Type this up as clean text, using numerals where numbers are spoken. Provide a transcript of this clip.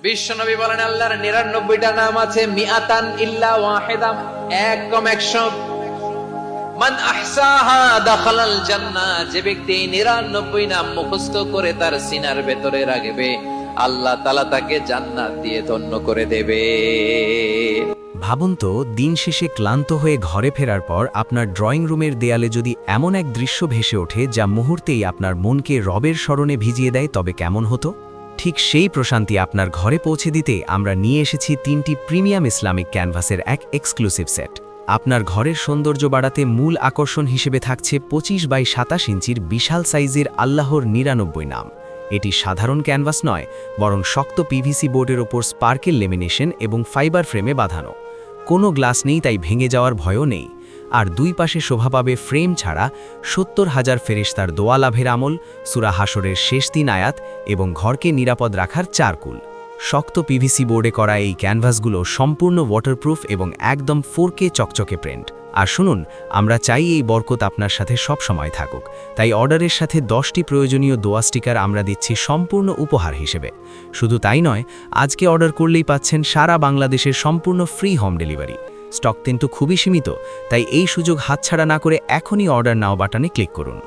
বিশ্বনবী বলেন আল্লাহর 99টা নাম আছে, মিআতান ইল্লা ওয়াহিদা, এক কম 100। মান আহসাহা দাখালাল জান্নাহ, যে ব্যক্তি 99 নাম মুখস্থ করে তার সিনার ভেতরে রাখবে, আল্লাহ তাআলা তাকে জান্নাত দিয়ে ধন্য করে দেবে। ভাবুন তো, দিন শেষে ক্লান্ত হয়ে ঘরে ফেরার পর আপনার ড্রয়িং রুমের দেয়ালে যদি এমন এক দৃশ্য ভেসে ওঠে যা মুহূর্তেই আপনার মনকে রবের স্মরণে ভিজিয়ে দেয়, তবে কেমন হতো? ঠিক সেই প্রশান্তি আপনার ঘরে পৌঁছে দিতে আমরা নিয়ে এসেছি 3টি প্রিমিয়াম ইসলামিক ক্যানভাসের এক এক্সক্লুসিভ সেট। আপনার ঘরের সৌন্দর্য বাড়াতে মূল আকর্ষণ হিসেবে থাকছে 25x27 ইঞ্চির বিশাল সাইজের আল্লাহর 99 নাম। এটি সাধারণ ক্যানভাস নয়, বরং শক্ত পিভিসি বোর্ডের ওপর স্পার্কেল লেমিনেশন এবং ফাইবার ফ্রেমে বাঁধানো। কোনো গ্লাস নেই, তাই ভেঙে যাওয়ার ভয়ও নেই। আর দুই পাশে শোভা পাবে ফ্রেম ছাড়া 70,000 ফেরেশতার দোয়া লাভের আমল, সূরা হাশরের শেষ 3 আয়াত এবং ঘরকে নিরাপদ রাখার 4 কুল। শক্ত পিভিসি বোর্ডে করা এই ক্যানভাসগুলো সম্পূর্ণ ওয়াটারপ্রুফ এবং একদম 4K চকচকে প্রিন্ট। আর শুনুন, আমরা চাই এই বরকত আপনার সাথে সব সময় থাকুক, তাই অর্ডারের সাথে 10টি প্রয়োজনীয় দোয়া স্টিকার আমরা দিচ্ছি সম্পূর্ণ উপহার হিসেবে। শুধু তাই নয়, আজকে অর্ডার করলেই পাচ্ছেন সারা বাংলাদেশের সম্পূর্ণ ফ্রি হোম ডেলিভারি। স্টক কিন্তু খুবই সীমিত, তাই এই সুযোগ হাতছাড়া না করে এখনই অর্ডার নাও বাটনে ক্লিক করুন।